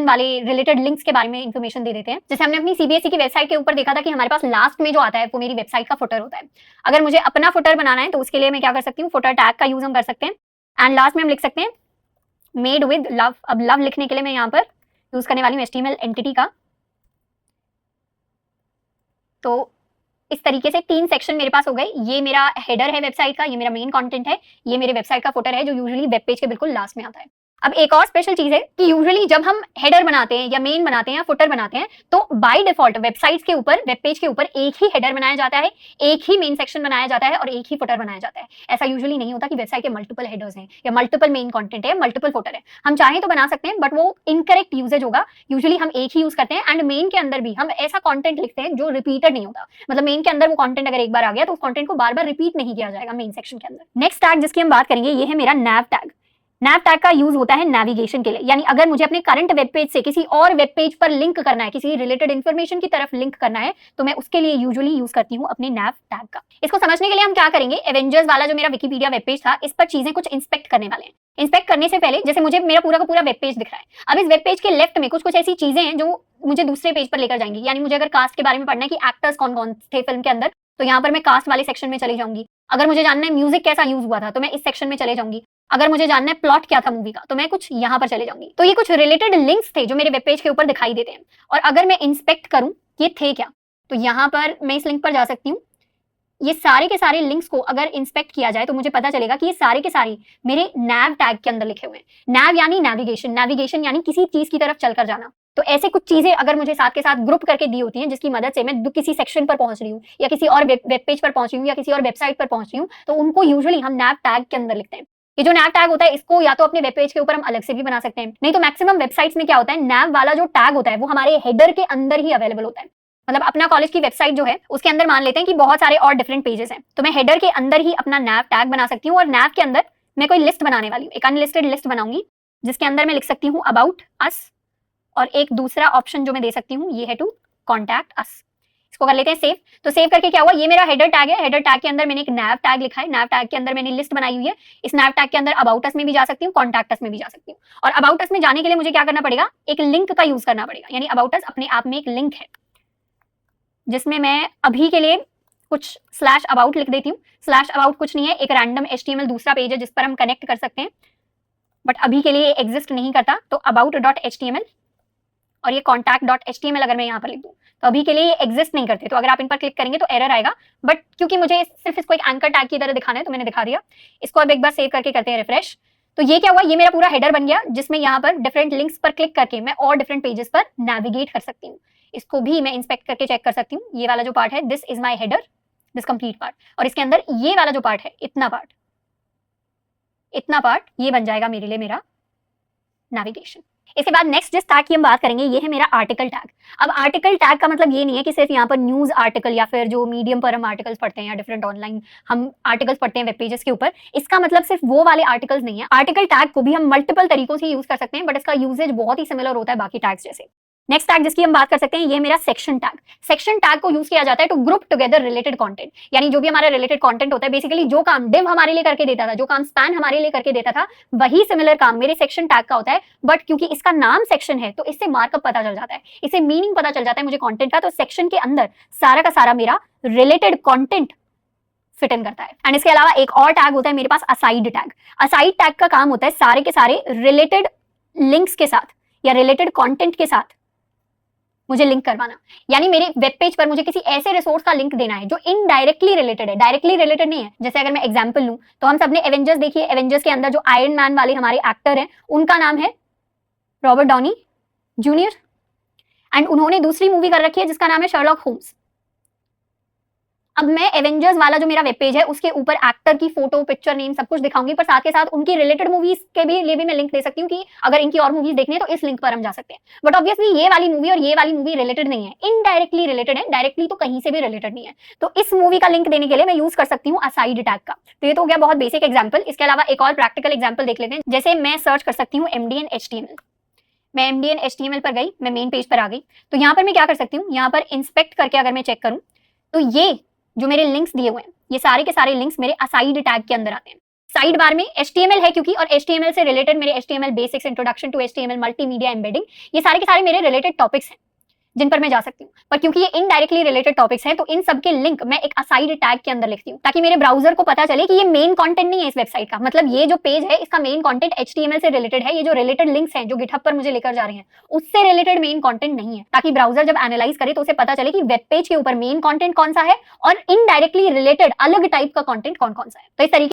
Education वाले related links के बारे में इन्फॉर्मेशन दे देते हैं। जैसे हमने अपनी सीबीएसई की वेबसाइट के ऊपर देखा था कि हमारे पास लास्ट में जो आता है वो मेरी वेबसाइट का फुटर होता है। अगर मुझे अपना फुटर बनाना है तो उसके लिए मैं क्या कर सकती हूँ, फुटर टैग का यूज हम कर सकते हैं एंड लास्ट में हम लिख सकते हैं मेड विद लव। अब लव लिखने के लिए मैं यहाँ पर यूज करने वाली हूँ HTML एंटिटी का। तो इस तरीके से 3 सेक्शन मेरे पास हो गए। ये मेरा हेडर है वेबसाइट का, ये मेरा मेन कंटेंट है, ये मेरे वेबसाइट का फुटर है जो यूजुअली वेब पेज के बिल्कुल लास्ट में आता है। अब एक और स्पेशल चीज है कि यूजुअली जब हम हेडर बनाते हैं या मेन बनाते हैं या फुटर बनाते हैं तो बाय डिफॉल्ट वेबसाइट्स के ऊपर, वेब पेज के ऊपर एक ही हेडर बनाया जाता है, एक ही मेन सेक्शन बनाया जाता है और एक ही फुटर बनाया जाता है। ऐसा यूजुअली नहीं होता कि वेबसाइट के मल्टीपल हेडर्स हैं या मल्टीपल मेन कंटेंट है, मल्टीपल फुटर है। हम चाहें तो बना सकते हैं बट वो इनकरेक्ट यूजेज होगा। यूजुअली हम एक ही यूज करते हैं एंड मेन के अंदर भी हम ऐसा कंटेंट लिखते हैं जो रिपीटेड नहीं होता। मतलब मेन के अंदर वो कंटेंट अगर एक बार आ गया तो उस कंटेंट को बार बार रिपीट नहीं किया जाएगा मेन सेक्शन के अंदर। नेक्स्ट टैग जिसकी हम बात करेंगे ये है मेरा nav टैग। nav टैग का यूज होता है नेविगेशन के लिए, यानी अगर मुझे अपने करंट वेब पेज से किसी और वेब पेज पर लिंक करना है, किसी रिलेटेड इन्फॉर्मेशन की तरफ लिंक करना है तो मैं उसके लिए यूजुअली यूज करती हूँ अपने nav टैग का। इसको समझने के लिए हम क्या करेंगे, एवेंजर्स वाला जो मेरा विकिपीडिया वेब पेज था इस पर चीजें कुछ इंस्पेक्ट करने वाले हैं। इंस्पेक्ट करने से पहले जैसे मुझे मेरा पूरा का पूरा वेब पेज दिख रहा है, अब इस वेब पेज के लेफ्ट में कुछ कुछ ऐसी चीजें हैं जो मुझे दूसरे पेज पर लेकर जाएंगी। यानी मुझे अगर कास्ट के बारे में पढ़ना है कि एक्टर्स कौन कौन थे फिल्म के अंदर तो यहाँ पर मैं कास्ट वाले सेक्शन में चली जाऊंगी। अगर मुझे जानना है म्यूजिक कैसा यूज हुआ था तो मैं इस सेक्शन में चले जाऊंगी। अगर मुझे जानना है प्लॉट क्या था मूवी का तो मैं कुछ यहाँ पर चले जाऊंगी। तो ये कुछ रिलेटेड लिंक्स थे जो मेरे वेब पेज के ऊपर दिखाई देते हैं और अगर मैं इंस्पेक्ट करूं ये थे क्या तो यहाँ पर मैं इस लिंक पर जा सकती हूँ। ये सारे के सारे लिंक्स को अगर इंस्पेक्ट किया जाए तो मुझे पता चलेगा कि ये सारे के सारे मेरे nav टैग के अंदर लिखे हुए हैं। nav यानी नेविगेशन, नेविगेशन यानी किसी चीज की तरफ चलकर जाना। तो ऐसे कुछ चीजें अगर मुझे साथ के साथ ग्रुप करके दी होती हैं जिसकी मदद से मैं किसी सेक्शन पर पहुंच रही हूँ या किसी और वेब पेज पर पहुंच रही हूँ या किसी और वेबसाइट पर पहुंच रही हूँ तो उनको यूजुअली हम nav टैग के अंदर लिखते हैं। ये जो nav टैग होता है इसको या तो अपने वेब पेज के ऊपर हम अलग से भी बना सकते हैं, नहीं तो मैक्सिमम वेबसाइट्स में क्या होता है nav वाला जो टैग होता है वो हमारे हेडर के अंदर ही अवेलेबल होता है। मतलब अपना कॉलेज की वेबसाइट जो है उसके अंदर मान लेते हैं कि बहुत सारे और डिफरेंट पेजेस हैं तो मैं हेडर के अंदर ही अपना nav टैग बना सकती हूँ और nav के अंदर मैं कोई लिस्ट बनाने वाली हूँ, एक अनलिस्टेड लिस्ट बनाऊंगी जिसके अंदर मैं लिख सकती हूँ अबाउट अस और एक दूसरा ऑप्शन जो मैं दे सकती हूँ ये है टू कॉन्टैक्ट अस। इसको कर लेते हैं सेव। तो सेव करके क्या हुआ, ये मेरा हेडर टैग है, हेडर टैग के अंदर मैंने एक nav टैग लिखा है, nav टैग के अंदर मैंने लिस्ट बनाई हुई है। इस nav टैग के अंदर अबाउट अस में भी जा सकती हूँ, कॉन्टैक्ट अस में भी जा सकती हूँ। और अबाउट अस में जाने के लिए मुझे क्या करना पड़ेगा, एक लिंक का यूज करना पड़ेगा। यानी अबाउट अस अपने आप में एक लिंक है जिसमें मैं अभी के लिए कुछ स्लैश अबाउट लिख देती हूँ। स्लैश अबाउट कुछ नहीं है, एक रैंडम HTML दूसरा पेज है जिस पर हम कनेक्ट कर सकते हैं बट अभी के लिए एग्जिस्ट नहीं करता। तो about.html और ये contact.html अगर मैं यहाँ पर लिख दूँ तो अभी के लिए ये एग्जिस्ट नहीं करते। तो अगर आप इन पर क्लिक करेंगे तो एरर आएगा बट क्योंकि मुझे सिर्फ इसको एक एंकर टैग की तरह दिखाना है तो मैंने दिखा दिया। इसको अब एक बार सेव करके करते हैं रिफ्रेश। तो ये क्या हुआ, ये मेरा पूरा हेडर बन गया जिसमें यहाँ पर डिफरेंट लिंक्स पर क्लिक करके मैं और डिफरेंट पेजेस पर नेविगेट कर सकती हूँ। इसको भी मैं इंस्पेक्ट करके चेक कर सकती हूँ। ये वाला जो पार्ट है this is my header, this complete part, और इसके अंदर ये वाला जो पार्ट है इतना पार्ट ये बन जाएगा मेरे लिए मेरा नेविगेशन। इसके बाद नेक्स्ट जिस टैग की हम बात करेंगे ये है मेरा आर्टिकल टैग। अब आर्टिकल टैग का मतलब ये नहीं है कि सिर्फ यहाँ पर न्यूज आर्टिकल या फिर जो मीडियम पर हम आर्टिकल्स पढ़ते हैं या डिफरेंट ऑनलाइन हम आर्टिकल्स पढ़ते हैं वेब पेजेस के ऊपर, इसका मतलब सिर्फ वो वाले आर्टिकल्स नहीं है। आर्टिकल टैग को भी हम मल्टीपल तरीकों से यूज कर सकते हैं बट इसका यूजेज बहुत ही सिमिलर होता है बाकी टैग्स जैसे। नेक्स्ट टैग जिसकी हम बात कर सकते हैं ये मेरा सेक्शन टैग। सेक्शन टैग को यूज किया जाता है to group together related content. यानी जो भी हमारा रिलेटेड कंटेंट होता है, बेसिकली जो काम डिव हमारे लिए करके देता था, जो काम स्पैन हमारे लिए करके देता था, वही सिमिलर काम मेरे सेक्शन टैग का होता है। बट क्योंकि इसका नाम सेक्शन है तो इससे मार्कअप पता चल जाता है, इससे मीनिंग पता चल जाता है मुझे कंटेंट का। तो सेक्शन के अंदर सारा का सारा मेरा रिलेटेड कंटेंट फिट इन करता है। एंड इसके अलावा एक और टैग होता है मेरे पास असाइड टैग। असाइड टैग का काम होता है सारे के सारे रिलेटेड लिंक्स के साथ या रिलेटेड कंटेंट के साथ मुझे लिंक करवाना। यानी मेरे वेब पेज पर मुझे किसी ऐसे रिसोर्स का लिंक देना है जो इनडायरेक्टली रिलेटेड है, डायरेक्टली रिलेटेड नहीं है। जैसे अगर मैं एग्जांपल लूं तो हम सबने एवेंजर्स देखिए, एवेंजर्स के अंदर जो आयरन मैन वाले हमारे एक्टर हैं उनका नाम है रॉबर्ट डॉनी जूनियर एंड उन्होंने दूसरी मूवी कर रखी है जिसका नाम है शर्लॉक होम्स। अब मैं एवेंजर्स वाला जो मेरा वेब पेज है उसके ऊपर एक्टर की फोटो, पिक्चर, नेम सब कुछ दिखाऊंगी पर साथ के साथ उनकी रिलेटेड मूवीज के लिए भी मैं लिंक दे सकती हूँ कि अगर इनकी और मूवीज देखनी है तो इस लिंक पर हम जा सकते हैं। बट ऑब्वियसली ये वाली मूवी और ये वाली मूवी रिलेटेड नहीं है, इनडायरेक्टली रिलेटेड है, डायरेक्टली तो कहीं से भी रिलेटेड नहीं है। तो इस मूवी का लिंक देने के लिए मैं यूज कर सकती हूँ असाइड टैग का। तो ये तो हो गया बहुत बेसिक एग्जाम्पल। इसके अलावा एक और प्रैक्टिकल एग्जाम्पल देख लेते हैं। जैसे मैं सर्च कर सकती हूँ MDN HTML। मैं MDN HTML पर गई, मैं मेन पेज पर आ गई। तो यहाँ पर मैं क्या कर सकती हूँ, यहाँ पर इंस्पेक्ट करके अगर मैं चेक करूँ तो ये जो मेरे लिंक्स दिए हुए हैं ये सारे के सारे लिंक्स मेरे असाइड टैग के अंदर आते हैं। साइड बार में HTML है क्योंकि, और HTML से रिलेटेड मेरे HTML basics, introduction to HTML, multimedia embedding, ये सारे के सारे मेरे रिलेटेड टॉपिक्स हैं जिन पर मैं जा सकती हूँ। पर क्योंकि ये इनडायरेक्टली रिलेटेड टॉपिक्स हैं तो इन सब के लिंक मैं एक असाइड टैग के अंदर लिखती हूँ ताकि मेरे ब्राउजर को पता चले कि ये मेन कंटेंट नहीं है इस वेबसाइट का, मतलब ये जो पेज है इसका मेन कंटेंट HTML से रिलेटेड है, ये जो रिलेटेड लिंक्स हैं जो गिटहब पर मुझे लेकर जा रहे हैं उससे रिलेटेड मेन कंटेंट नहीं है, ताकि ब्राउजर जब एनालाइज करे तो उसे पता चले कि वेब पेज के ऊपर मेन कंटेंट कौन सा है और इनडायरेक्टली रिलेटेड अलग टाइप का कंटेंट कौन कौन सा है। तो इस तरीके